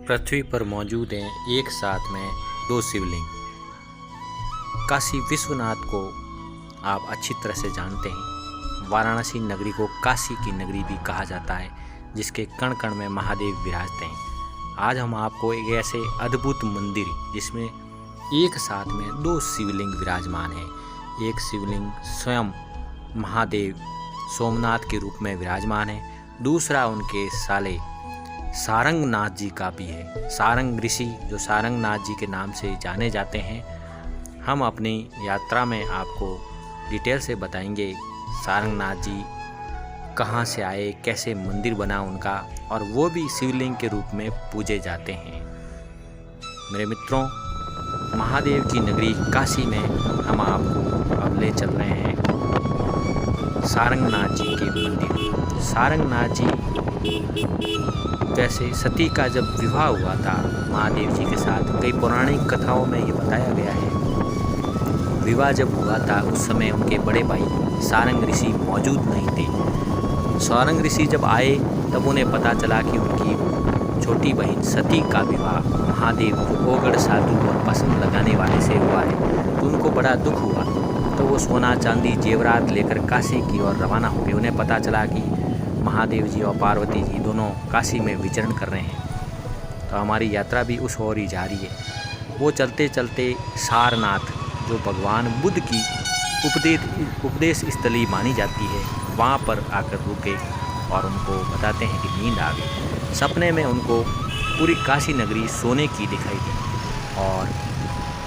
पृथ्वी पर मौजूद हैं एक साथ में दो शिवलिंग। काशी विश्वनाथ को आप अच्छी तरह से जानते हैं। वाराणसी नगरी को काशी की नगरी भी कहा जाता है, जिसके कण कण में महादेव विराजते हैं। आज हम आपको एक ऐसे अद्भुत मंदिर जिसमें एक साथ में दो शिवलिंग विराजमान हैं। एक शिवलिंग स्वयं महादेव सोमनाथ के रूप में विराजमान है, दूसरा उनके साले सारंगनाथ जी का भी है। सारंग ऋषि जो सारंगनाथ जी के नाम से जाने जाते हैं। हम अपनी यात्रा में आपको डिटेल से बताएंगे सारंगनाथ जी कहाँ से आए, कैसे मंदिर बना उनका, और वो भी शिवलिंग के रूप में पूजे जाते हैं। मेरे मित्रों, महादेव की नगरी काशी में हम आपको अब ले चल रहे हैं सारंगनाथ जी के मंदिर। सारंगनाथ जी वैसे सती का जब विवाह हुआ था महादेव जी के साथ, कई पौराणिक कथाओं में ये बताया गया है। विवाह जब हुआ था उस समय उनके बड़े भाई सारंग ऋषि मौजूद नहीं थे। सारंग ऋषि जब आए तब उन्हें पता चला कि उनकी छोटी बहन सती का विवाह महादेव जो ओगड़ साधु और पसंद लगाने वाले से हुआ है, तो उनको बड़ा दुख हुआ। तो वो सोना चांदी जेवरात लेकर काशी की ओर रवाना हो गए। उन्हें पता चला कि महादेव जी और पार्वती जी दोनों काशी में विचरण कर रहे हैं, तो हमारी यात्रा भी उस ओर ही जा रही है। वो चलते चलते सारनाथ जो भगवान बुद्ध की उपदेश स्थली मानी जाती है, वहाँ पर आकर रुके और उनको बताते हैं कि नींद आ गई। सपने में उनको पूरी काशी नगरी सोने की दिखाई दी, और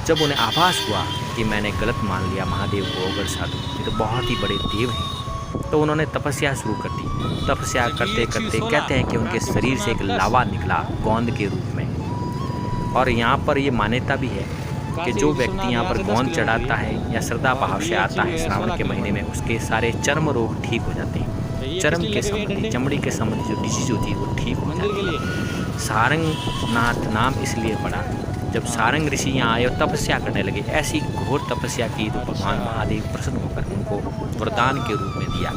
जब उन्हें आभास हुआ कि मैंने गलत मान लिया महादेव को ओगड़ साधु, ये तो बहुत ही बड़े देव हैं, तो उन्होंने तपस्या शुरू कर दी। तपस्या करते करते कहते हैं कि उनके शरीर से एक लावा निकला गोंद के रूप में। और यहाँ पर ये मान्यता भी है कि जो व्यक्ति यहाँ पर गोंद चढ़ाता है या श्रद्धा भाव से आता है श्रावण के महीने में, उसके सारे चर्म रोग ठीक हो जाते हैं। चर्म के संबंधी, चमड़ी के संबंधी जो डिजीज होती है वो ठीक हो जाती है। सारंगनाथ नाम इसलिए पड़ा, जब सारंग ऋषि यहाँ आए और तपस्या करने लगे, ऐसी घोर तपस्या की तो भगवान महादेव प्रसन्न होकर उनको वरदान के रूप में दिया।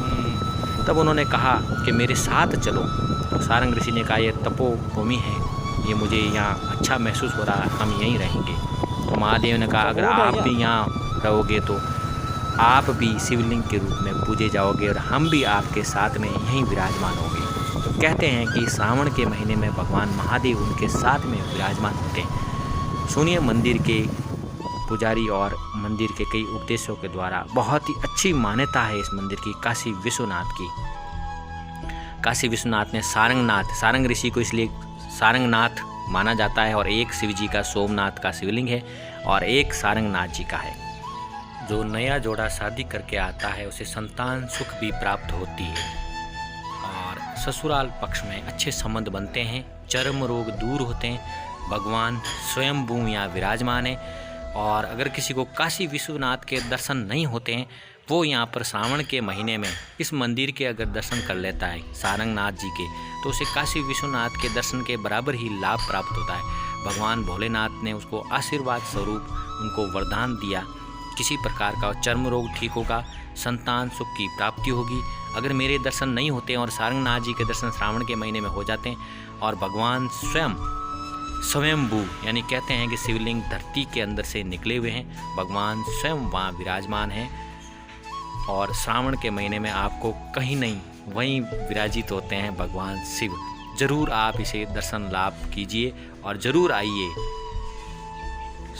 तब उन्होंने कहा कि मेरे साथ चलो। तो सारंग ऋषि ने कहा, ये तपोभूमि है, ये मुझे यहाँ अच्छा महसूस हो रहा है, हम यहीं रहेंगे। तो महादेव ने कहा, अगर आप भी यहाँ रहोगे तो आप भी शिवलिंग के रूप में पूजे जाओगे और हम भी आपके साथ में यहीं विराजमान होंगे। तो कहते हैं कि श्रावण के महीने में भगवान महादेव उनके साथ में विराजमान होते हैं। सुनिए मंदिर के पुजारी और मंदिर के कई उपदेशों के द्वारा बहुत ही अच्छी मान्यता है इस मंदिर की, काशी विश्वनाथ की। काशी विश्वनाथ ने सारंग ऋषि को इसलिए सारंगनाथ माना जाता है, और एक शिव जी का सोमनाथ का शिवलिंग है और एक सारंगनाथ जी का है। जो नया जोड़ा शादी करके आता है उसे संतान सुख भी प्राप्त होती है, और ससुराल पक्ष में अच्छे संबंध बनते हैं, चर्म रोग दूर होते हैं। भगवान स्वयंभू यहाँ विराजमान है, और अगर किसी को काशी विश्वनाथ के दर्शन नहीं होते हैं, वो यहाँ पर श्रावण के महीने में इस मंदिर के अगर दर्शन कर लेता है सारंगनाथ जी के, तो उसे काशी विश्वनाथ के दर्शन के बराबर ही लाभ प्राप्त होता है। भगवान भोलेनाथ ने उसको आशीर्वाद स्वरूप उनको वरदान दिया, किसी प्रकार का चर्म रोग ठीक होगा, संतान सुख की प्राप्ति होगी। अगर मेरे दर्शन नहीं होते और सारंगनाथ जी के दर्शन श्रावण के महीने में हो जाते हैं, और भगवान स्वयंभू यानी कहते हैं कि शिवलिंग धरती के अंदर से निकले हुए हैं, भगवान स्वयं वहाँ विराजमान हैं, और श्रावण के महीने में आपको कहीं नहीं वहीं विराजित होते हैं भगवान शिव। जरूर आप इसे दर्शन लाभ कीजिए और ज़रूर आइए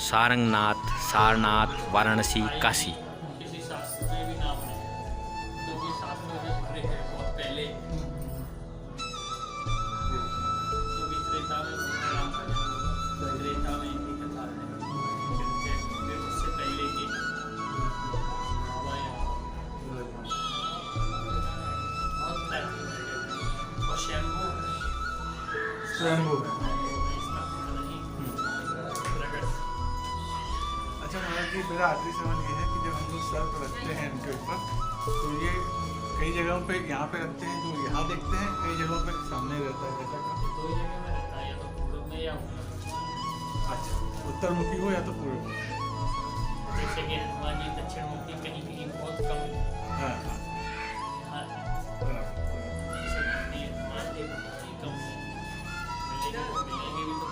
सारंगनाथ, सारनाथ, वाराणसी, काशी। अच्छा महाराज जी, मेरा आखिरी सवाल ये है कि जब हम लोग सर पर रखते हैं उनके ऊपर, तो ये कई जगहों पे यहाँ पे रखते हैं जो यहाँ देखते हैं, कई जगहों पे सामने रहता है। ऐसा का दो जगह में रहता है, या तो पूर्व में या अच्छा, उत्तर मुखी हो या तो पूर्व मुखी। जैसे कि हनुमान जी दक्षिण मुखी कहीं कहीं बहुत कम। हाँ हाँ, बराबर। जैसे हनुमान देव कम है, मिलेंगे भी तो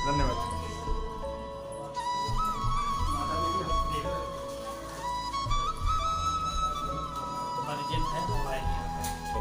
धन्यवाद। अर्जेंट है मोबाइल यहाँ पे।